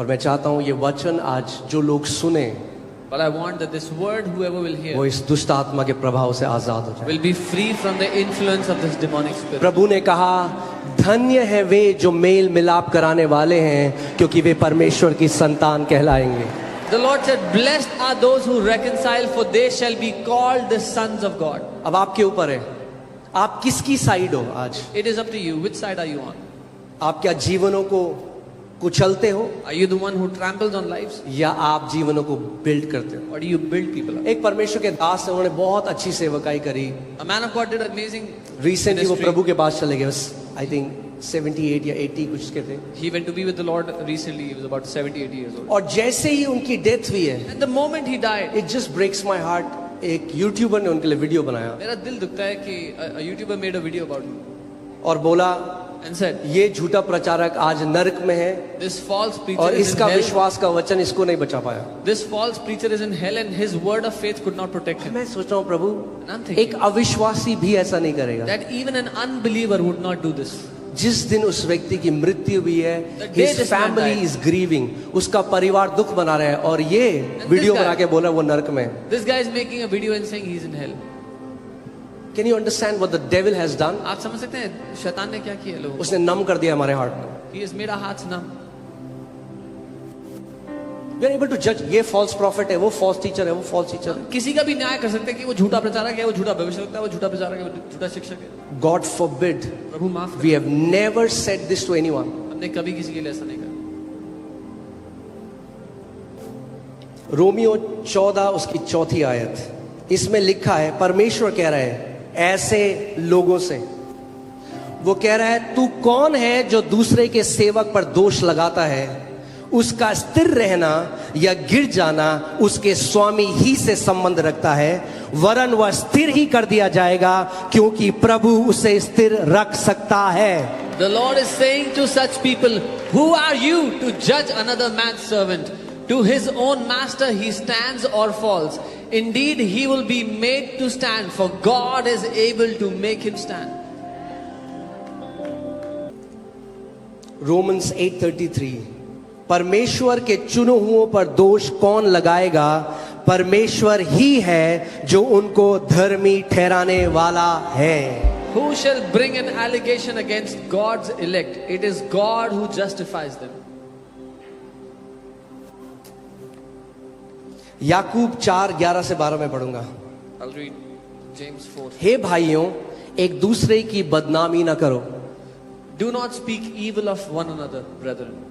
और मैं चाहता हूं ये वचन आज जो लोग सुने But I want that this word, whoever will hear, वो इस दुष्ट आत्मा के प्रभाव से आजाद हो जाए। will be free from the influence of this demonic spirit. प्रभु ने कहा धन्य है वे जो मेल मिलाप कराने वाले हैं क्योंकि वे परमेश्वर की संतान कहलाएंगे। The Lord said, blessed are those who reconcile, for they shall be called the sons of God. अब आपके ऊपर है, आप किसकी साइड हो आज? It is up to you. Which side are you on? आप क्या जीवनों को कुचलते हो Are you the one who tramples on lives? या आप जीवनों को बिल्ड करते हो? Or do you build people up? एक परमेश्वर के दास है, उन्होंने बहुत अच्छी सेवकाई करी। A man of God did amazing recently वो ministry. प्रभु के पास चले गए, आई थिंक 78 या 80 कुछ के थे। He went to be with the Lord recently. He was about 70, 80 years old. और जैसे ही उनकी डेथ हुई है, And the moment he died, it just breaks my heart. एक यूट्यूबर ने उनके लिए वीडियो बनाया मेरा दिल दुखता है कि a YouTuber made a video about him और बोला and said, ये झूठा प्रचारक आज नरक में है this false preacher और is in इसका hell. विश्वास का वचन इसको नहीं बचा पाया। This false preacher is in hell and his word of faith could not protect him. मैं सोच रहा हूँ प्रभु, And I'm thinking एक अविश्वासी भी ऐसा नहीं करेगा। that even an unbeliever would not do this. जिस दिन उस व्यक्ति की मृत्यु हुई है, The day his this man family died. is grieving, उसका परिवार दुख मना रहा है और ये this वीडियो guy- बना के बोला वो नरक में है। This guy is making a video and saying he's in hell. Can you understand what the devil has done? आप समझ सकते हैं शैतान ने क्या किया लोगों को? उसने नम कर दिया हमारे हार्ट को। He has made our hearts numb. We are able to judge, ये false prophet है, वो false teacher है, वो false teacher है। किसी का भी न्याय कर सकते हैं कि वो झूठा प्रचारक है, वो झूठा भविष्यवक्ता है, वो झूठा प्रचारक है, वो झूठा शिक्षक है। God forbid. प्रभु माफ We करें। have never said this to anyone. हमने कभी किसी के लिए ऐसा नहीं कहा। रोमियो 14 उसकी 4 आयत, इसमें लिखा है, परमेश्वर कह रहा है ऐसे लोगों से, वो कह रहा है तू कौन है जो दूसरे के सेवक पर दोष लगाता है? उसका स्थिर रहना या गिर जाना उसके स्वामी ही से संबंध रखता है, वरन वह स्थिर ही कर दिया जाएगा क्योंकि प्रभु उसे स्थिर रख सकता है। The Lord is saying to such people, who are you to judge another man's servant? To his own master he stands or falls. Indeed, he will be made to stand, for God is able to make him stand. Romans 8:33, परमेश्वर के चुने हुओं पर दोष कौन लगाएगा? परमेश्वर ही है जो उनको धर्मी ठहराने वाला है। Who shall bring an allegation against God's elect? It is God who justifies them. याकूब 4:11 से 12 में पढ़ूंगा। I'll read James 4. हे भाइयों, एक दूसरे की बदनामी ना करो। Do not speak evil of one another, brethren.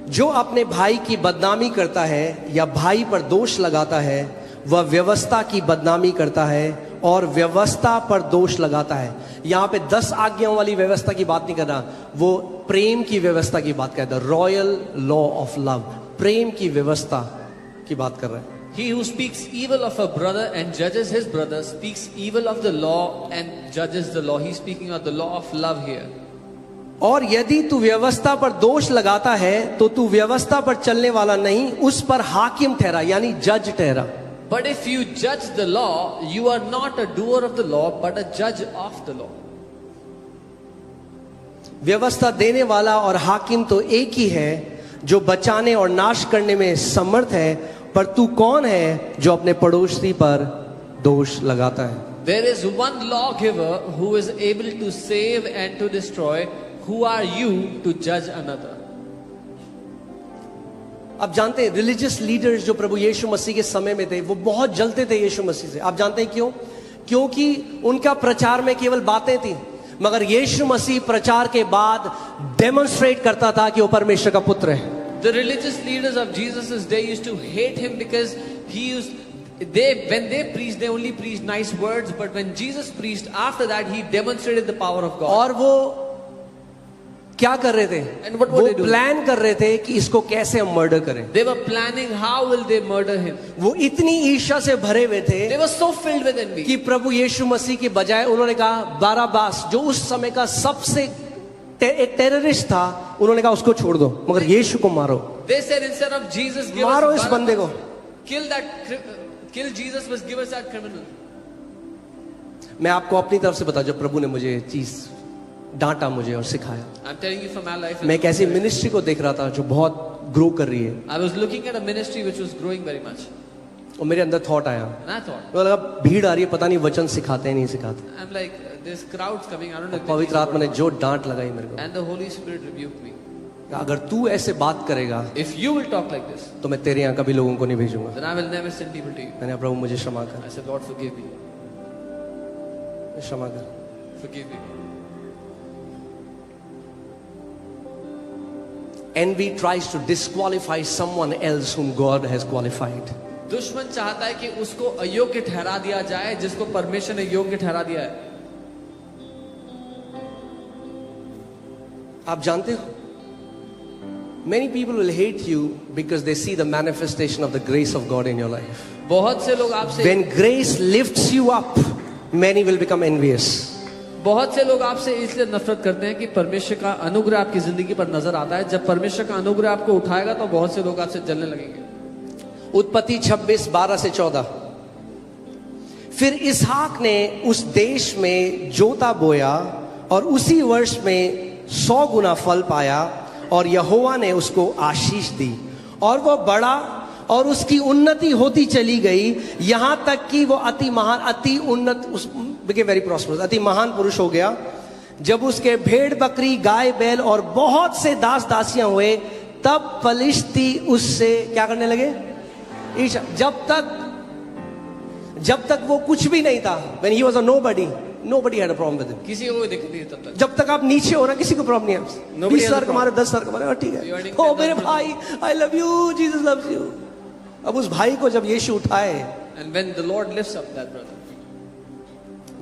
जो अपने भाई की बदनामी करता है या भाई पर दोष लगाता है, वह व्यवस्था की बदनामी करता है और व्यवस्था पर दोष लगाता है। यहाँ पे 10 आज्ञाओं वाली व्यवस्था की बात नहीं कर रहा, वो प्रेम की व्यवस्था की बात कर रहा है। रॉयल लॉ ऑफ लव, प्रेम की व्यवस्था की बात कर रहा है। He who speaks evil of a brother and judges his brother speaks evil of the law and judges the law. He's speaking of the law of love here. और यदि तू व्यवस्था पर दोष लगाता है तो तू व्यवस्था पर चलने वाला नहीं, उस पर हाकिम ठहरा, यानी जज ठहरा। But if you judge the law, you are not a doer of the law, but a judge of the law. व्यवस्था देने वाला और हाकिम तो एक ही है जो बचाने और नाश करने में समर्थ है, पर तू कौन है जो अपने पड़ोसी पर दोष लगाता है? There is one lawgiver who is able to save and to destroy. Who are you to judge another? आप जानते हैं रिलीजियस लीडर्स जो प्रभु यीशु मसीह के समय में थे, वो बहुत जलते थे यीशु मसीह से। आप जानते हैं क्यों? क्योंकि उनका प्रचार में केवल बातें थी, मगर यीशु मसीह प्रचार के बाद डेमोन्स्ट्रेट करता था कि वो परमेश्वर का पुत्र है। The religious leaders of Jesus' day used to hate him because when they preached, they only preached nice words, but when Jesus preached, after that he demonstrated the power of God. और वो क्या कर रहे थे? And what वो were they doing? Plan कर रहे थे कि इसको कैसे हम मर्डर करें। They were planning how will they murder him. वो इतनी ईर्ष्या से भरे हुए थे They were so filled with envy. कि प्रभु यीशु मसीह के बजाय उन्होंने कहा बाराबास, जो उस समय का सबसे एक टेररिस्ट था, उन्होंने कहा उसको छोड़ दो, मगर यीशु को मारो। They said instead of Jesus, give मारो us इस बंदे को। kill Jesus, but give us that criminal. मैं आपको अपनी तरफ से बता, जो प्रभु ने मुझे चीज डांटा मुझे और सिखाया। I'm telling you from my life. मैं एक ऐसी मिनिस्ट्री को देख रहा था जो बहुत ग्रो कर रही है, I was looking at a ministry which was growing very much. और मेरे अंदर थॉट आया, And I thought, तो लगा भीड़ आ रही है, पता नहीं वचन सिखाते हैं नहीं सिखाते। I'm like, there's crowds coming. I don't know. if they पवित्र teach आत्मा the ने word. जो डांट लगाई मेरे को, And the Holy Spirit rebuked me. अगर तू ऐसे बात करेगा If you will talk like this, तो मैं तेरे यहाँ कभी लोगों को नहीं भेजूंगा। then I will never send people to you. मैंने कहा, प्रभु मुझे क्षमा कर, I said, Lord, forgive me. क्षमा कर। Forgive me. Envy tries to disqualify someone else whom God has qualified. दुश्मन चाहता है कि उसको अयोग्य ठहरा दिया जाए जिसको परमेश्वर ने योग्य ठहरा दिया है। आप जानते हो, many people will hate you because they see the manifestation of the grace of God in your life. बहुत से लोग आपसे When grace lifts you up, many will become envious. बहुत से लोग आपसे इसलिए नफरत करते हैं कि परमेश्वर का अनुग्रह आपकी जिंदगी पर नजर आता है। जब परमेश्वर का अनुग्रह आपको उठाएगा तो बहुत से लोग आपसे जलने लगेंगे। उत्पत्ति 26:12 से 14। फिर इसहाक ने उस देश में जोता बोया और उसी वर्ष में 100 गुना फल पाया, और यहोवा ने उसको आशीष दी, और वह बड़ा और उसकी उन्नति होती चली गई, यहां तक कि वो अति उन्नत became very prosperous, अति महान पुरुष हो गया। जब उसके भेड़ बकरी गाय बैल और बहुत से दास दासियां हुए, तब फलिश्ती उससे क्या करने लगे? ईर्ष्या। जब तक वो कुछ भी नहीं था, when he was a nobody had a problem with him. किसी को कोई दिक्कत नहीं है तब तक। जब तक आप नीचे हो ना, किसी को प्रॉब्लम नहीं है। Nobody 20 has a सर कमारे, 10 सर कमारे, ठीक You are है। earning ओ 10,000 मेरे भाई, I love you, Jesus loves you. अब उस भाई को जब यीशु उठाए, And when the Lord lifts up that brother,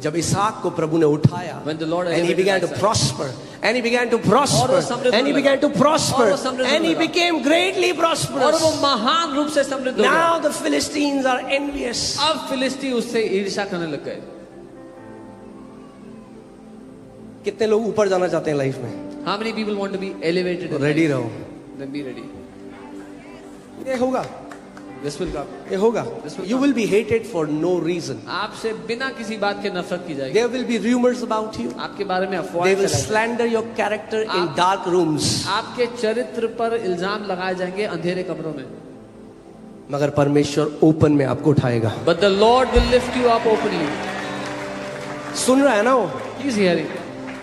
जब इसहाक को प्रभु ने उठाया, When the Lord and he elevated began to Isaac. prosper, and he began to prosper, और वो समृद्ध and he होने began to लगा। prosper, और वो समृद्ध and he होने लगा। became greatly और prosperous. वो महान रूप से समृद्ध हो गया। Now the Philistines are envious. अब फिलिस्ती उससे ईर्ष्या करने लग गए। कितने लोग ऊपर जाना चाहते हैं लाइफ में? How many people want to be elevated? in ready life? रहो, Then be ready. ये होगा, This will come. ये होगा। This will You come. will be hated for no reason. आपसे बिना किसी बात के नफरत की जाएगी। There will be rumors about you. आपके बारे में अफवाह They will फैलाई slander your character in आप- dark rooms. आपके चरित्र पर इल्जाम लगाए जाएंगे अंधेरे कमरों में। मगर परमेश्वर ओपन में आपको उठाएगा। But the Lord will lift you up openly. सुन रहा है ना वो? He's hearing.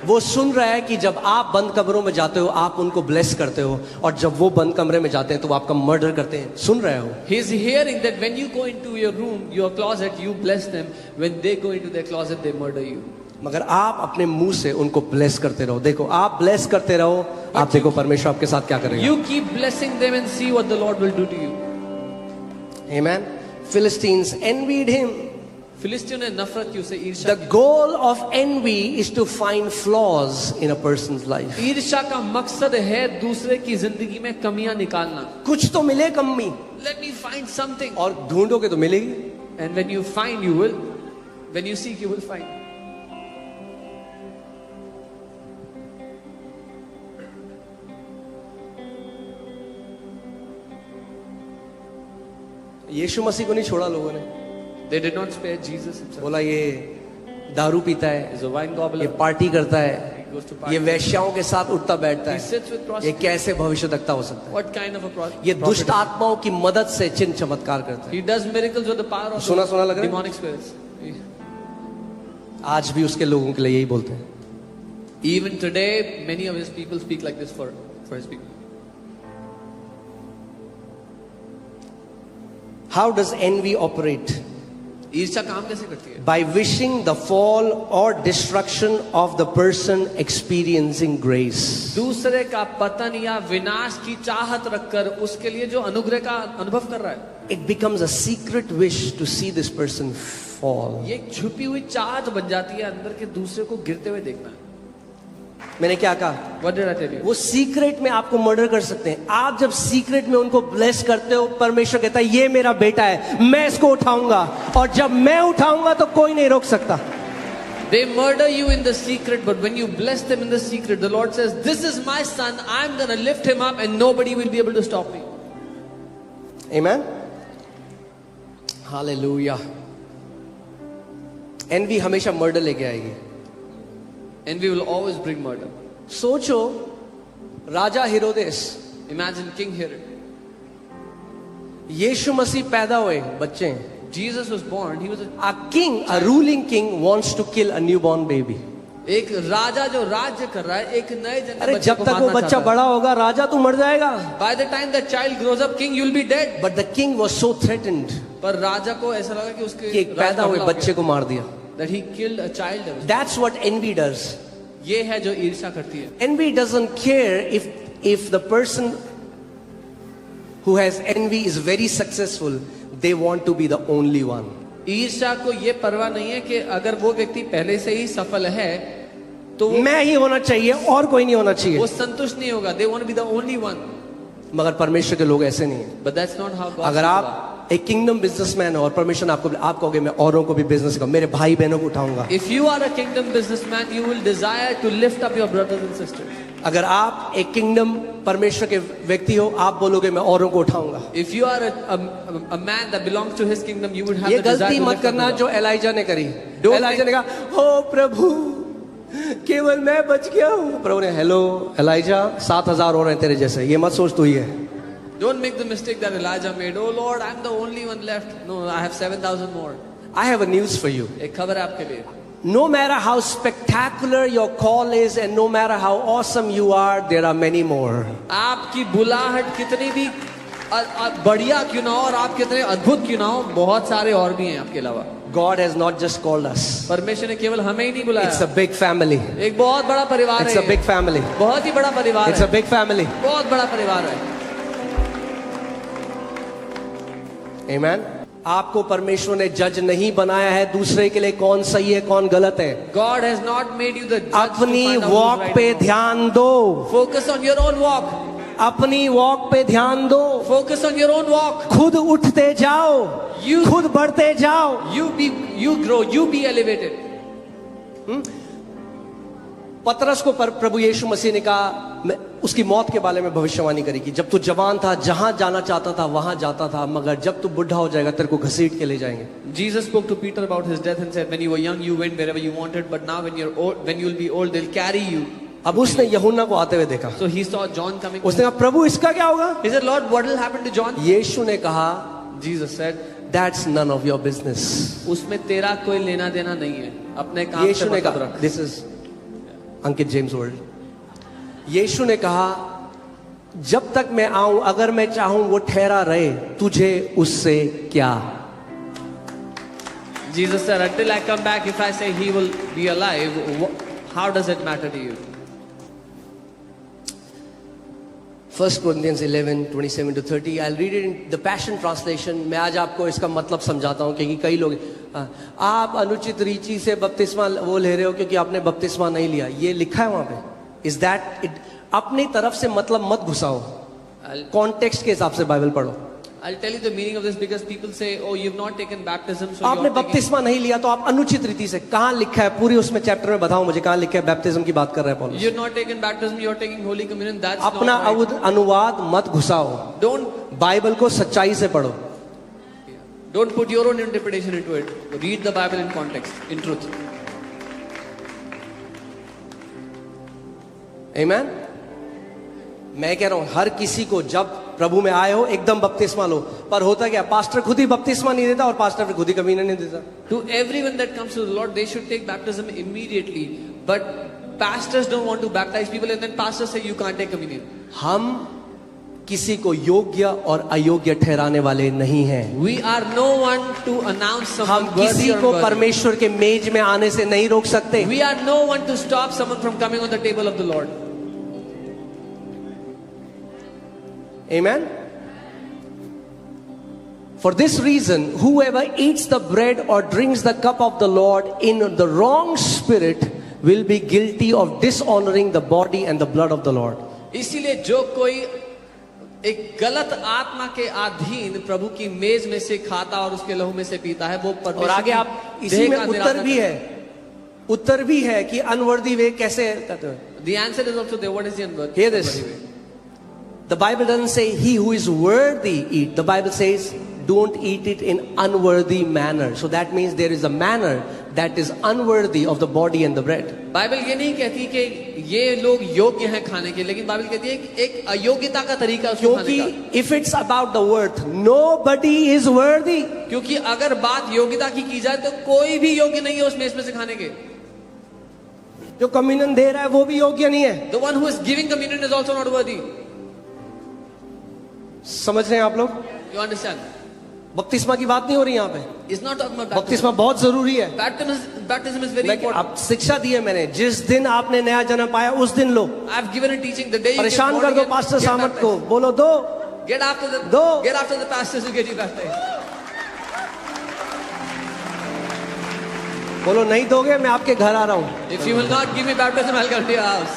वो सुन रहा है कि जब आप बंद कमरों में जाते हो, आप उनको ब्लेस करते हो, और जब वो बंद कमरे में जाते हैं तो वो आपका मर्डर करते हैं। सुन रहा है वो? He's hearing that when you go into your room, your closet, you bless them. When they go into their closet, they murder you. मगर आप अपने मुंह से उनको ब्लेस करते रहो। देखो, आप ब्लेस करते रहो, आप देखो परमेश्वर आपके साथ क्या करेगा। You keep blessing them and see what the Lord will do to you. Amen. Philistines envied him. फिलिस्तियों ने नफरत की उसे ईर्ष्या The goal of envy is to find flaws in a person's life. की। ईर्ष्या का मकसद है दूसरे की जिंदगी में कमियां निकालना। कुछ तो मिले कमी, Let me find something. और ढूंढोगे तो मिलेगी। And when you find, you will. When you seek, you will find. यीशु मसीह को नहीं छोड़ा लोगों ने। They did not spare Jesus himself. बोला ये दारू पीता है, He's a wine ये gobbler. पार्टी करता है, He goes to ये party. वैश्याओं के साथ उठता बैठता He है, sits with ये prostitutes. कैसे भविष्यवक्ता हो सकता है? What kind of a ये prophet? दुष्ट आत्माओं की मदद से चिन्ह चमत्कार करता है। He does miracles with the power of सुना सुना लग रहा है? demonic spirits. आज भी उसके लोगों के लिए यही बोलते हैं। Even today, many of his people speak like this for his people. How does envy operate? ईर्ष्या काम कैसे करती है? By wishing the fall or destruction of the person experiencing grace. दूसरे का पतन या विनाश की चाहत रखकर उसके लिए जो अनुग्रह का अनुभव कर रहा है, It becomes a secret wish to see this person fall. ये एक छुपी हुई चाहत बन जाती है अंदर के दूसरे को गिरते हुए देखना। मैंने क्या कहा? What did I tell you? वो सीक्रेट में आपको मर्डर कर सकते हैं। आप जब सीक्रेट में उनको ब्लेस करते हो, परमेश्वर कहता है ये मेरा बेटा है, मैं इसको उठाऊंगा, और जब मैं उठाऊंगा तो कोई नहीं रोक सकता। They murder you in the secret, but when you bless them in the secret, the Lord says, "This is my son. I'm going to lift him up, and nobody will be able to stop me." Amen. Hallelujah. Envy हमेशा murder लेके आएगी। Envy will always bring murder. सोचो, राजा हेरोदेस, Imagine King Herod. यीशु मसीह पैदा हुए, बच्चे हैं. Jesus was born. He was A king, a ruling king wants to kill a newborn baby. एक राजा जो राज्य कर रहा है, एक नए जन्मे अरे बच्चे जब को तक वो मारना बच्चा चाहता है. बड़ा होगा, राजा तू मर जाएगा. By the time that child grows up, king, you'll be dead. But the king was so threatened पर राजा को ऐसा लगा कि उसके कि एक पैदा हुए बच्चे को मार दिया. that he killed a child. That's what envy does. ये है जो ईर्ष्या करती है. Envy doesn't care if the person who has envy is very successful. They want to be the only one. ईर्ष्या को ये परवाह नहीं है कि अगर वो व्यक्ति पहले से ही सफल है तो वो मैं ही होना चाहिए और कोई नहीं होना चाहिए. संतुष्ट नहीं होगा. They want to be the only one. मगर परमेश्वर के लोग ऐसे नहीं है. But that's not how God. अगर आप एक किंगडम बिजनेसमैन हो और परमेश्वर आप कहोगे मैं औरों को भी बिजनेस का, मेरे भाई बहनों को उठाऊंगा. If you are a kingdom businessman, you will desire to lift up your brothers and sisters. अगर आप एक किंगडम परमेश्वर के व्यक्ति हो, आप बोलोगे मैं औरों को उठाऊंगा. If you are a man that belongs to his kingdom, you would have ये the desire गलती to मत lift up करना others. जो एलाइजा ने करी. Don't एलाइजा ने कहा ओ प्रभु केवल मैं बच गया हूँ. प्रभु ने हेलो एलाइजा 7,000 और हैं तेरे जैसे, ये मत सोच तू ही है. Don't make the mistake that Elijah made. Oh Lord, I'm the only one left. No, I have 7,000 more. I have a news for you. एक खबर है आपके लिए. No matter how spectacular your call is and no matter how awesome you are, there are many more. आपकी बुलाहट कितनी भी बढ़िया क्यों ना हो और आप कितने अद्भुत क्यों ना हो, बहुत सारे और भी हैं आपके अलावा. God has not just called us. परमेश्वर ने केवल हमें ही नहीं बुलाया. It's a big family. एक बहुत बड़ा परिवार It's है. a big family. बहुत ही बड़ा परिवार It's है. a big family. बहुत बड़ा परिवार है. Amen. आपको परमेश्वर ने जज नहीं बनाया है दूसरे के लिए कौन सही है कौन गलत है. God has not made you the judge to अपनी find out who's walk right पे and wrong. ध्यान दो. Focus on your own walk. अपनी वॉक पे ध्यान दो. Focus on your own walk. खुद उठते जाओ, You- खुद बढ़ते जाओ. You grow, you be elevated. पतरस को प्रभु यीशु मसीह ने कहा, उसकी मौत के बारे में भविष्यवाणी करी कि जब तू जवान था जहां जाना चाहता था वहां जाता था, मगर जब तू बुढ़ा हो जाएगा तेरे को घसीट के ले जाएंगे. Jesus spoke to Peter about his death and said, when you were young, you went wherever you wanted, but now when you're old, when you'll be old, they'll carry you. अब उसने यूहन्ना को आते हुए देखा. So he saw John coming. उसने कहा प्रभु इसका क्या होगा. He said, Lord, what will happen to John? यीशु ने कहा Jesus said, that's none of your business. उसमें तेरा कोई लेना देना नहीं है. अपने काम से यीशु ने मतलब कहा, रख. This is Ankit James world. Yeshu ने कहा जब तक मैं आऊं, अगर मैं चाहूं वो ठहरा रहे, तुझे उससे क्या. Jesus said, until I come back, if I say he will be alive, how does it matter to you? 1 Corinthians 11, 27-30. I'll read it in the Passion Translation. मैं आज आपको इसका मतलब समझाता हूँ क्योंकि कई लोग आप अनुचित रीति से बपतिस्मा वो ले रहे हो क्योंकि आपने बपतिस्मा नहीं लिया. ये लिखा है वहां पे. Is that it. अपनी तरफ से मतलब मत घुसाओ, कॉन्टेक्स्ट के हिसाब से बाइबल पढ़ो. I'll tell you the meaning of this because people say, oh, you've not taken baptism, so आपने you're taking... बपतिस्मा नहीं लिया तो आप अनुचित रीति से. कहां लिखा है पूरी उसमें चैप्टर में बताओ मुझे, कहां लिखा है बैप्टिज्म की बात कर रहे हैं पौलुस. You're not taken baptism, you're taking Holy Communion. That's अपना not right. अनुवाद मत घुसाओ. Don't बाइबल को सच्चाई से पढ़ो. put your own interpretation into it. Read the Bible in context, in truth. Amen. मैं कह रहा हूं हर किसी को जब प्रभु में आए हो एकदम बपतिस्मा लो. पर होता क्या, पास्टर खुद ही बपतिस्मा नहीं देता और पास्टर फिर खुद ही कमीना नहीं देता. To everyone that comes to the Lord, they should take baptism immediately. But pastors don't want to baptize people, and then pastors say you can't take communion. हम किसी को योग्य और अयोग्य ठहराने वाले नहीं हैं. We are no one to announce हम someone worthy किसी or को unworthy. परमेश्वर के मेज में आने से नहीं रोक सकते. We are no one to stop someone from coming on the table of the Lord. Amen. For this reason, whoever eats the bread or drinks the cup of the Lord in the wrong spirit will be guilty of dishonoring the body and the blood of the Lord. इसीलिए जो कोई एक गलत आत्मा के अधीन प्रभु की मेज में से खाता और उसके लहू में से पीता है, वो और आगे आप इसी में उत्तर भी है, उत्तर भी है कि अनवर्दी वे कैसे कहते हैं. The answer is also there. What is the unworthy? Hear this. The Bible doesn't say he who is worthy eat. The Bible says don't eat it in unworthy manner. So that means there is a manner that is unworthy of the body and the bread. Bible ये नहीं कहती कि ये लोग योग्य हैं खाने के, लेकिन बाइबल कहती है कि एक अयोग्यता का तरीका है उसको खाने क्योंकि का। if it's about the worth, nobody is worthy. क्योंकि अगर बात योग्यता की जाए तो कोई भी योग्य नहीं है उस मेज में से खाने के। जो कम्युनियन दे रहा है वो भी योग्य नहीं है। The one who is giving communion is also not worthy. समझ रहे हैं आप लोग? You understand? बपतिस्मा की बात नहीं हो रही यहाँ पे। It's not talking about baptism. बपतिस्मा बहुत जरूरी है। Baptism is very important. अब शिक्षा दी है मैंने, जिस दिन आपने नया जन्म पाया उस दिन लो। I've given a teaching the day you get परेशान born कर दो again, पास्टर get सामत को, baptized. बोलो दो। Get after the pastors to get you baptized. बोलो नहीं दोगे मैं आपके घर आ रहा हूं। If you will not give me baptism, I'll come to your house.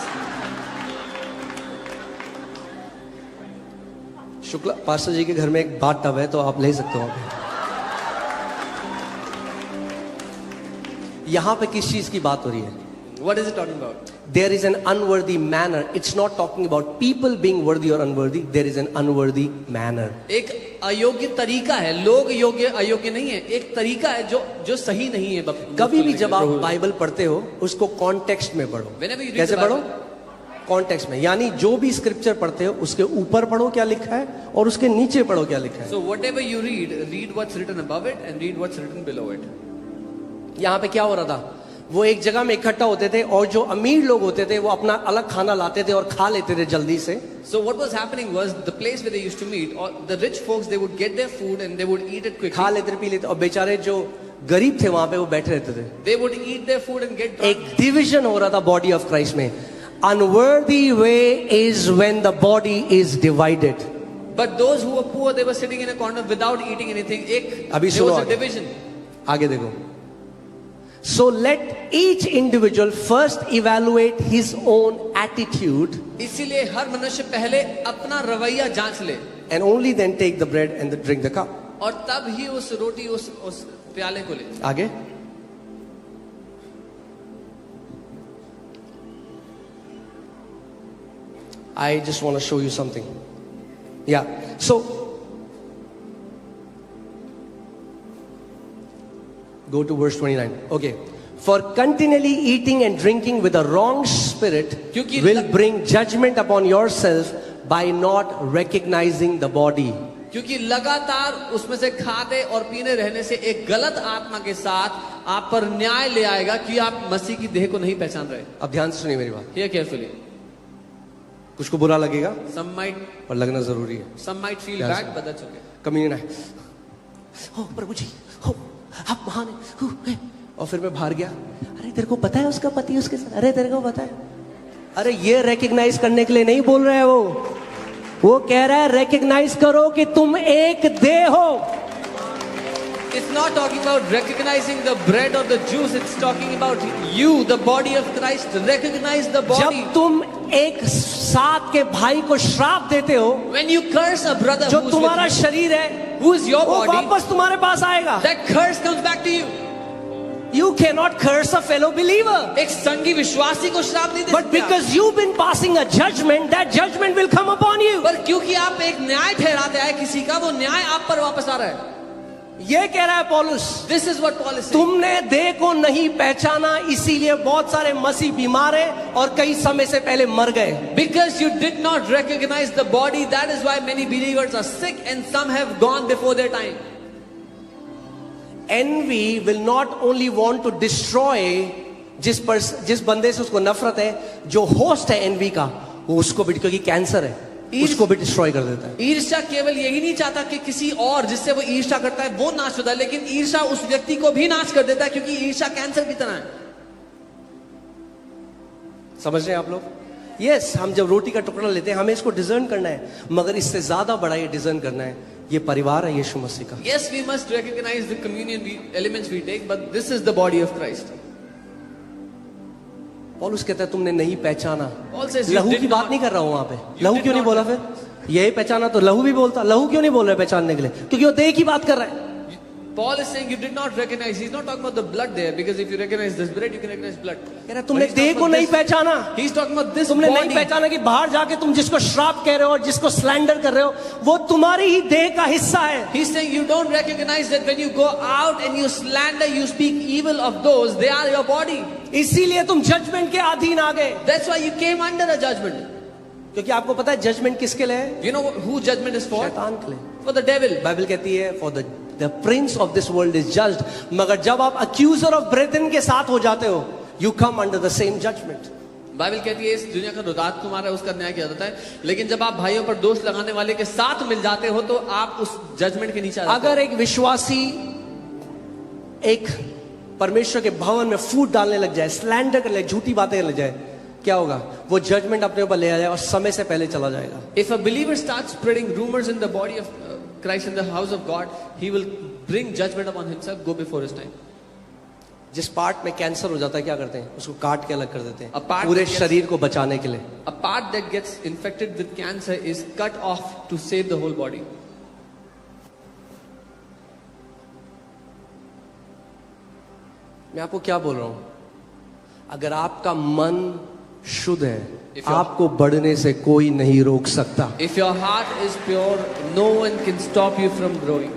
Shukla pastor ji के घर में एक बाथ टब है तो आप ले सकते हो। यहां पे किस चीज की बात हो रही है? What is it talking about? There is an unworthy manner. It's not talking about people being worthy or unworthy. There is an unworthy manner. एक अयोग्य तरीका है, लोग योग्य अयोग्य नहीं है, एक तरीका है जो सही नहीं है। कभी भी जब आप बाइबल पढ़ते हो उसको कॉन्टेक्स्ट में पढ़ो। Whenever you read कैसे the Bible, पढ़ो? कॉन्टेक्स्ट में, यानी जो भी स्क्रिप्चर पढ़ते हो उसके ऊपर पढ़ो क्या लिखा है और उसके नीचे पढ़ो क्या लिखा है। So whatever you read what's written above it and read what's written below it. यहाँ पे क्या हो रहा था? वो एक जगह में इकट्ठा होते थे और जो अमीर लोग होते थे वो अपना अलग खाना लाते थे और खा लेते थे जल्दी से। So what was happening was the place where they used to meet, or the rich folks, they would get their food and they would eat it quickly. खा लेते थे, पी लेते, और बेचारे जो गरीब थे वहां पे वो बैठे रहते थे। They would eat their food and get drunk. एक डिवीजन हो रहा था बॉडी ऑफ क्राइस्ट में। Unworthy way is when the body is divided. But those who were poor, they were sitting in a corner without eating anything. अभी There सुनो was a आगे। division. आगे देखो। So let each individual first evaluate his own attitude इसीलिए हर मनुष्य पहले अपना रवैया जांच ले and only then take the bread and drink the cup. और तब ही उस रोटी उस प्याले को ले। आगे। I just want to show you something. Yeah. So go to verse 29. Okay. For continually eating and drinking with a wrong spirit क्योंकि will bring judgment upon yourself by not recognizing the body. क्योंकि लगातार उसमें से खाते और पीने रहने से एक गलत आत्मा के साथ आप पर न्याय ले आएगा कि आप मसीह की देह को नहीं पहचान रहे। अब ध्यान से सुनिए मेरी बात। Hear carefully. कुछ को बुरा लगेगा Some might और लगना जरूरी है। feel Yes. bad, but that's okay. Communion है, हो प्रभु जी, हो आप महान हैं, और फिर मैं बाहर गया, अरे तेरे को पता है उसका पति उसके साथ, अरे तेरे को पता है, अरे ये रिकग्नाइज करने के लिए नहीं बोल रहा है वो कह रहा है रिकग्नाइज करो कि तुम एक देह हो। It's not talking about recognizing the bread or the juice. It's talking about you, the body of Christ. Recognize the body. जब तुम एक साथ के भाई को श्राप देते हो, When you curse a brother जो who's तुम्हारा with you, शरीर है who is your वो body, वापस तुम्हारे पास आएगा। that curse comes back to you. You cannot curse a fellow believer. एक संगी विश्वासी को श्राप नहीं दे But सकते because you've been passing a judgment, that judgment will come upon you. पर क्योंकि आप एक न्याय ठहराते हैं किसी का, वो न्याय आप पर वापस आ रहा है। ये कह रहा है पौलुस, This is what Paul is saying. तुमने देह को नहीं पहचाना इसीलिए बहुत सारे मसीह बीमार हैं और कई समय से पहले मर गए। Because you did not recognize the body, that is why many believers are sick and some have gone before their time. Envy will not only want to destroy जिस बंदे से उसको नफरत है, जो होस्ट है एनवी का, वो उसको भी, क्योंकि कैंसर है, उसको भी डिस्ट्रॉय कर देता है। ईर्ष्या केवल यही नहीं चाहता कि किसी और जिससे वो ईर्ष्या करता है वो नाश होता है, लेकिन ईर्ष्या उस व्यक्ति को भी नाश कर देता है, क्योंकि ईर्ष्या कैंसर की तरह है। समझ रहे हैं आप लोग? यस, हम जब रोटी का टुकड़ा लेते हैं हमें इसको डिजर्न करना है, मगर इससे ज्यादा बड़ा ये डिजर्न करना है, ये परिवार है यीशु मसीह का। Yes, we must recognize the communion elements we take, but this is the body of Christ. पौलुस कहता है तुमने नहीं पहचाना। Paul says you लहू did की बात not- नहीं कर रहा हूं वहां पे। You लहू did क्यों नहीं not- बोला फिर? यही पहचाना तो लहू भी बोलता। लहू क्यों नहीं बोल रहा है पहचानने के लिए? क्योंकि वो देह की बात कर रहा है। Paul is saying you did not recognize. He's not talking about the blood there, because if you recognize this bread, you can recognize blood. कह रहा है तुमने देह को नहीं पहचाना, He's talking about this तुमने नहीं body. पहचाना कि बाहर जाके तुम जिसको श्राप कह रहे हो और जिसको स्लैंडर कर रहे हो वो तुम्हारी ही देह का हिस्सा है। He's saying you don't recognize that when you go out and you slander, you speak evil of those, they are your body. इसीलिए तुम जजमेंट के अधीन आ गए, That's why you came under a judgment. क्योंकि आपको पता है जजमेंट किसके लिए है? You know who judgment is for? शैतान के लिए। For the devil. बाइबल कहती है for the Prince of this world is judged, मगर जब आप अक्यूजर ऑफ ब्रेथन के साथ हो जाते हो you come under the same judgement. Bible कहती है इस दुनिया का रुदात तुम्हारा, उसका न्याय किया जाता है, लेकिन जब आप भाइयों पर दोष लगाने वाले के साथ मिल जाते हो तो आप उस जजमेंट के नीचे आ जाते हो। अगर एक विश्वासी एक परमेश्वर के भवन में फूट डालने लग जाए, स्लैंडर कर ले, झूठी बातें लग जाए, क्या होगा? वो जजमेंट अपने ऊपर ले आएगा और समय से पहले चला जाएगा। If a believer starts spreading rumors in the body of Christ in the house of God, he will bring judgment upon himself, go before his time. जिस पार्ट में कैंसर हो जाता है क्या करते हैं? उसको काट के अलग कर देते A हैं part पूरे that gets- शरीर को बचाने के लिए। A part that gets infected with cancer is cut off to save the whole body. मैं आपको क्या बोल रहा हूं? अगर आपका मन शुद्ध है, If your- आपको बढ़ने से कोई नहीं रोक सकता। If your heart is pure, no one can stop you from growing.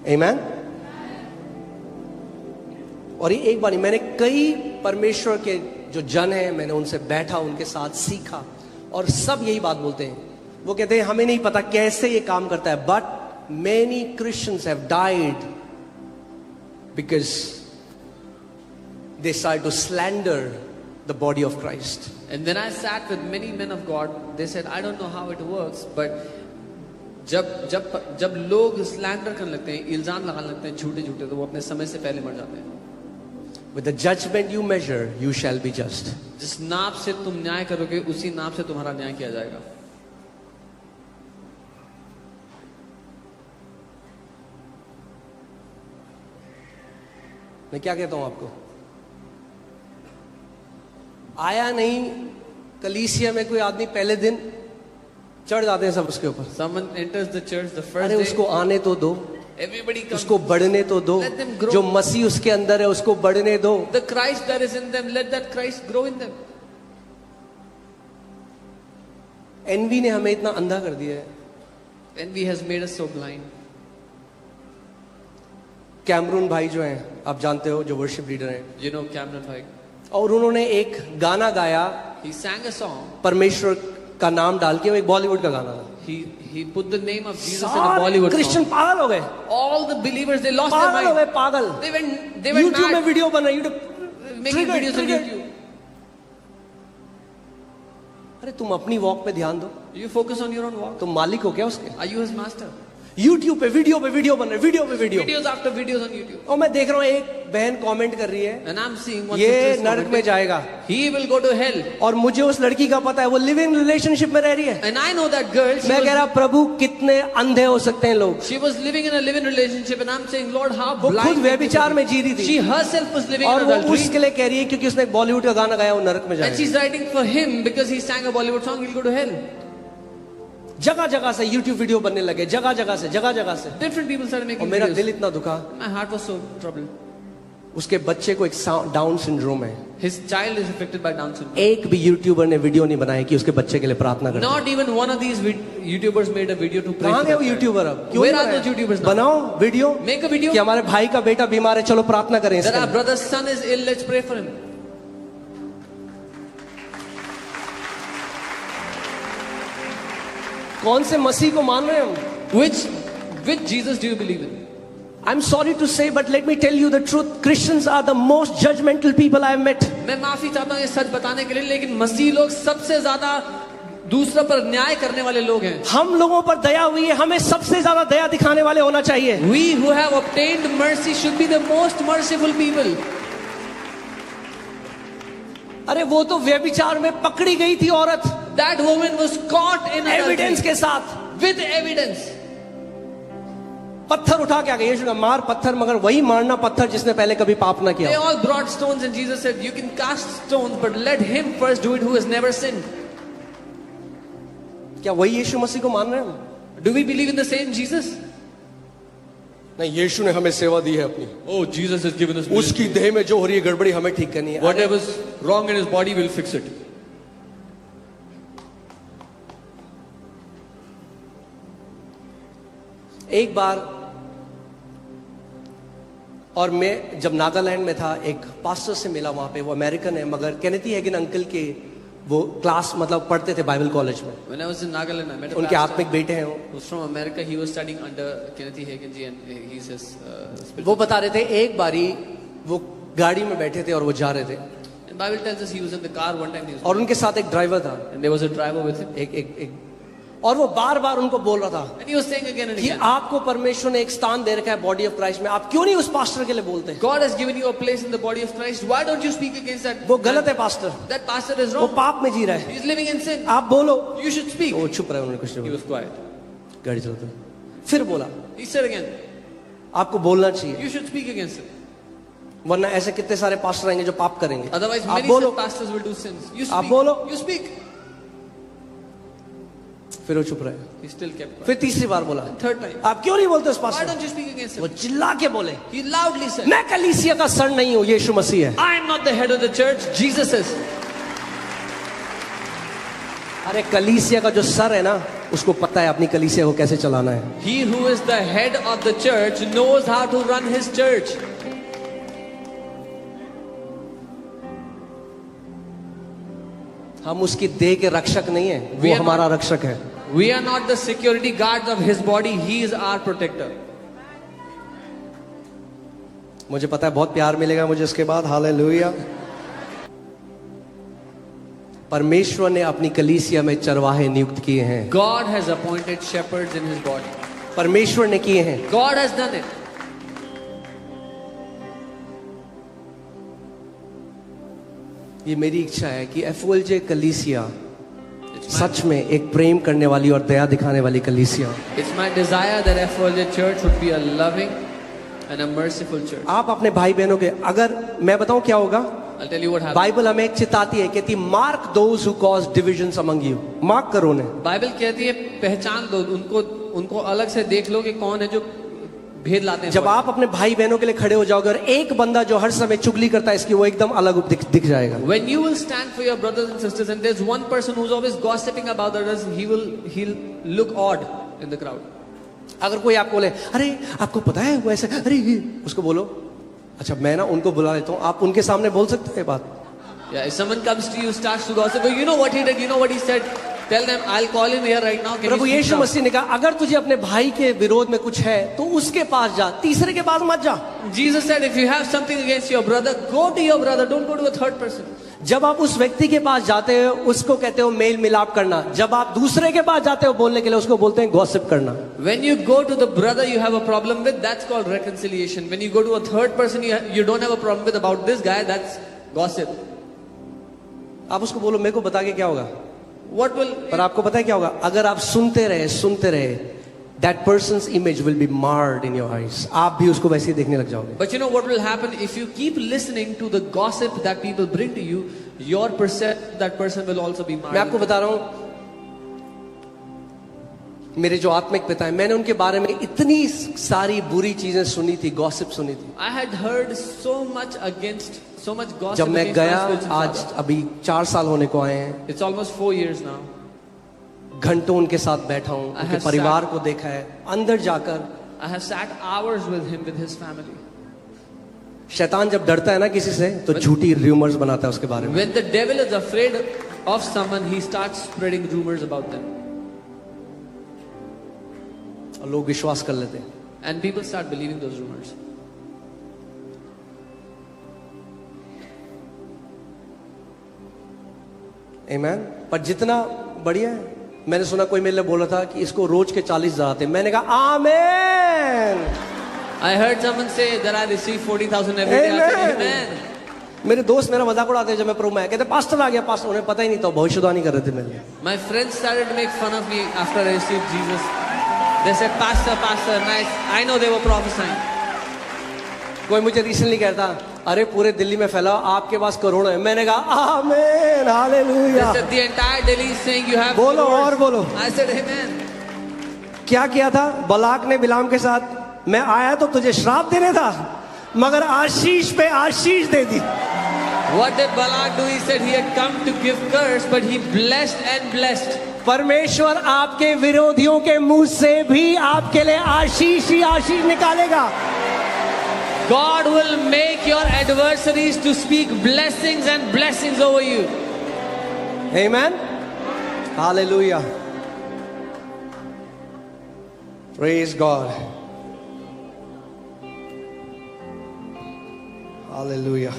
आमेन। और ये एक बार नहीं, मैंने कई परमेश्वर के जो जन हैं, मैंने उनसे बैठा, उनके साथ सीखा, और सब यही बात बोलते हैं। वो कहते हैं हमें नहीं पता कैसे ये काम करता है, but many Christians have died because they started to slander the body of Christ. And when I sat with many men of God, they said, I don't know how it works, but जब लोग slander करने लगते हैं, इल्जाम लगाने लगते हैं झूठे झूठे, तो वो अपने समय से पहले मर जाते हैं। With the judgment you measure, you shall be just. जिस नाप से तुम न्याय करोगे, उसी नाप से तुम्हारा न्याय किया जाएगा। मैं क्या कहता हूं आपको? आया नहीं कलीसिया में कोई आदमी, पहले दिन चढ़ जाते हैं सब उसके ऊपर। Someone enters the church the first अरे day, उसको आने तो दो, everybody comes. उसको बढ़ने तो दो, Let them grow. जो मसीह उसके अंदर है उसको बढ़ने दो। The Christ that is in them, let that Christ grow in them. Envy ने हमें इतना अंधा कर दिया है। Envy has made us so blind. Cameron भाई जो हैं, आप जानते हो, जो वर्शिप लीडर हैं, You know Cameron Bhai. और उन्होंने एक गाना गाया He sang a song. परमेश्वर का नाम डाल के, वो एक बॉलीवुड का गाना था। He put the name of Jesus in a सारे Bollywood क्रिश्चियन song. पागल हो गए, All the believers, they lost their पागल हो गए, mind. पागल। They went यूट्यूब में mad, वीडियो बन रहे, YouTube making videos on YouTube. अरे तुम अपनी वॉक पे ध्यान दो, You focus on your own walk. तुम मालिक हो क्या उसके? Are you his master? YouTube पे वीडियो बन रहे, वीडियो पे video. Videos after videos on YouTube. और मैं देख रहा हूँ एक बहन कमेंट कर रही है, And I'm seeing one ये sister is नरक में commenting, जाएगा, he will go to hell. और मुझे उस लड़की का पता है, वो लिव इन रिलेशनशिप में रह रही है। And I know that girl. मैं कह रहा प्रभु कितने अंधे हो सकते हैं लोग। She was living in a live-in relationship, and I'm saying, Lord, how वो blind. खुद व्यभिचार में जी रही थी, She herself was living और in वो adultery. उसके लिए कह रही है क्योंकि उसने एक बॉलीवुड का गाना गाया, वो नरक में And जाएगा। she's writing for him because he sang a Bollywood song, he'll go to hell. जगह जगह से यूट्यूब वीडियो बनने लगे, जगह जगह से। Different people started और making मेरा videos. दिल इतना दुखा, My heart was so troubled. उसके बच्चे को एक डाउन सिंड्रोम है। His child is affected by Down syndrome. एक भी यूट्यूबर ने वीडियो नहीं बनाया कि उसके बच्चे के लिए प्रार्थना करें। Not even one of these YouTubers made a video to pray कहाँ for गए that वो child. यूट्यूबर? अब क्यों Where नहीं are बनाया? those YouTubers now? बनाओ वीडियो, Make a video. कि हमारे भाई का बेटा बीमार है, चलो प्रार्थना करें इसके That our लिए। brother's son is ill, let's pray for him. कौन से मसीह को मान रहे हैं हम? Which Jesus do you believe in? I'm sorry to say, but let me tell you the truth. Christians are the most judgmental people I've met. मैं माफी चाहता हूँ ये सच बताने के लिए, लेकिन मसीह लोग सबसे ज्यादा दूसरों पर न्याय करने वाले लोग हैं. हम लोगों पर दया हुई है, हमें सबसे ज्यादा दया दिखाने वाले होना चाहिए. We who have obtained mercy should be the most merciful people. अरे वो तो व्यभिचार में पकड़ी गई थी औरत, That woman was caught in evidence adultery के साथ, with evidence. पत्थर उठा के आ गए, यीशु का मार पत्थर, मगर वही मारना पत्थर जिसने पहले कभी पाप ना They किया. all brought stones and Jesus said, you can cast stones, but let him first do it who has never sinned. क्या वही यीशु मसीह को मान रहे हैं हम? Do we believe in the same Jesus? नहीं, यीशु ने हमें सेवा दी है अपनी, Oh, Jesus has given us उसकी देह में जो हो रही है गड़बड़ी हमें ठीक करनी है. whatever's wrong in his body, will fix it. एक बार और मैं जब नागालैंड में था, एक पास्टर से मिला वहां पे. वो अमेरिकन है मगर केनेथी हैगिन अंकल के वो क्लास मतलब पढ़ते थे बाइबल कॉलेज में. When I was in Nagaland, I met a उनके pastor आत्मिक बेटे हैं वो. who's from America. He was studying under Kenneth Hagin ji, and he's his वो बता रहे थे एक बारी वो गाड़ी में बैठे थे और वो जा रहे थे And Bible tells us he was in the car one time. He was और उनके साथ एक ड्राइवर था, and there was a driver with him. एक और वो बार बार उनको बोल रहा था And he was saying again and कि again, आपको परमेश्वर ने एक स्थान दे रखा है बॉडी ऑफ क्राइस्ट में, आप क्यों नहीं उस पास्टर के लिए बोलते? God has given you a place in the body of Christ. Why don't you speak against that? वो गलत है पास्टर, That pastor is वो wrong. पाप में जी रहा है, He's living in sin. आप बोलो. You should speak. तो वो चुप रहे, उन्होंने कुछ नहीं He बोला, was quiet. गाड़ी चलाते. फिर बोला He said again, आपको बोलना चाहिए, you should speak against it. वरना ऐसे कितने सारे पास्टर आएंगे जो पाप करेंगे. Otherwise, आप many बोलो. such pastors will do sins. You आप speak. बोलो. You speak. फिर वो चुप रहे. He still kept quiet. फिर तीसरी बार बोला Third time. आप क्यों नहीं बोलते उस Why pastor? don't you speak against वो him? चिल्ला के बोले He loudly said, मैं कलीसिया का सर नहीं हूं, यीशु मसीह है. I am not the head of the church. Jesus is. अरे कलीसिया का जो सर है ना, उसको पता है अपनी कलीसिया को कैसे चलाना है. He who is the head of the church knows how to run his church. हम उसकी देह के रक्षक नहीं है, We वो are हमारा रक्षक है. We are not the security guards of his body. He is our protector. मुझे पता है बहुत प्यार मिलेगा मुझे इसके बाद. हालेलुया. परमेश्वर ने अपनी कलीसिया में चरवाहे नियुक्त किए हैं. God has appointed shepherds in his body. परमेश्वर ने किए हैं. God has done it. ये मेरी इच्छा है कि एफओएलजे कलीसिया It's my, सच में एक प्रेम करने वाली और दया दिखाने वाली कलीसिया. it's my desire that FOLJ Church would be a loving and a merciful church. आप अपने भाई बहनों के, अगर मैं बताऊं क्या होगा, I'll tell you what happened. Bible हमें एक चिताती है, कहती mark those who cause divisions among you. Mark करो उन्हें. बाइबल कहती है पहचान दो उनको, उनको अलग से देख लो कि कौन है जो भेद लाते हैं. जब आप अपने भाई बहनों के लिए खड़े हो जाओगे और एक बंदा जो हर समय चुगली करता है इसकी, वो एकदम अलग दिख जाएगा. When you will stand for your brothers and sisters, and there's one person who's always gossiping about others, he'll look odd in the crowd. अगर कोई आपको बोले अरे आपको पता है वो ऐसे, अरे उसको बोलो अच्छा मैं ना उनको बुला लेता हूँ, आप उनके सामने बोल सकते हैं बात. Yeah, if someone comes to you, starts to gossip, oh, you know what he did, you know what he said, tell them, I'll call him here right now. Can Prabhu you speak Yeshu now? मसीह ने कहा अगर तुझे अपने भाई के विरोध में कुछ है तो उसके पास जा, तीसरे के पास मत जा. Jesus said, if you have something against your brother, go to your brother, don't go to a third person. जब आप उस व्यक्ति के पास जाते हो उसको कहते हो मेल मिलाप करना, जब आप दूसरे के पास जाते हो बोलने के लिए उसको बोलते हैं गॉसिप करना. When you go to the brother you have a problem with, that's called reconciliation. When you go to a third person you don't have a problem with about this guy, that's gossip. आप उसको बोलो मेरे को बता के क्या होगा, What will, पर आपको पता है क्या होगा, अगर आप सुनते रहे that person's image will be marred in your eyes. आप भी उसको वैसे ही देखने लग जाओगे. but you know what will happen if you keep listening to the gossip that people bring to you, your perception of that person will also be मैं marred. आपको बता रहा हूं, मेरे जो आत्मिक पिता है, मैंने उनके बारे में इतनी सारी बुरी चीजें सुनी थी, गॉसिप सुनी थी. I had heard so much gossip. जब मैं against गया, my spiritual आज father. अभी 4 साल होने को आए हैं, It's almost 4 years now. घंटों उनके साथ बैठा हूं, I उनके have परिवार को देखा है, अंदर जाकर. I have sat hours with him, with his family. शैतान जब डरता है ना किसी से तो झूठी रूमर्स बनाता है उसके बारे में. When the devil is afraid of someone, he starts spreading rumors about them. और लोग विश्वास कर लेते हैं. And people start believing those rumors. आमीन. पर जितना बढ़िया है, मैंने सुना कोई मेरे लिए बोला था कि इसको रोज के 40,000 आते हैं. मैंने कहा आमीन. I heard someone say that I receive 40,000 every day. I said, Amen. मेरे दोस्त मेरा मजाक उड़ाते हैं जब मैं प्रभु में आया, कहते पास्टर आ गया पास्टर, उन्हें पता ही नहीं था, भविष्यवाणी कर रहे थे मेरे लिए. My friends started to make fun of me after I received Jesus. They said, Pastor, nice. I know they were prophesying. कोई मुझे रिसेंटली कहता अरे पूरे दिल्ली में फैला, आपके पास करोड़ों है. मैंने कहा आमीन, hallelujah. They said, the entire Delhi is saying you have बोलो crores. और बोलो. I said, Amen. क्या किया था बलाक ने बिलाम के साथ? मैं आया तो तुझे श्राप देने था, मगर आशीष पे आशीष दे दी। What did Balak do? He said he had come to give curse, but he blessed and blessed. परमेश्वर आपके विरोधियों के मुंह से भी आपके लिए आशीष ही आशीष निकालेगा। God will make your adversaries to speak blessings and blessings over you. Amen. Hallelujah. Praise God. Hallelujah.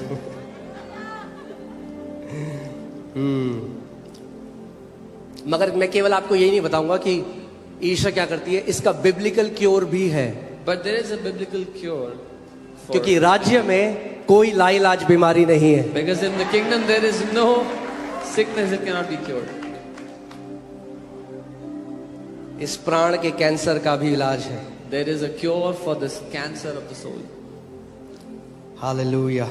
मगर मैं केवल आपको यही नहीं बताऊंगा कि ईर्ष्या क्या करती है, इसका बिब्लिकल क्योर भी है। But there is a biblical cure. क्योंकि राज्य में कोई लाइलाज बीमारी नहीं है। Because in the kingdom there is no sickness that cannot be cured. इस प्राण के कैंसर का भी इलाज है। There is a cure for this cancer of the soul. Hallelujah.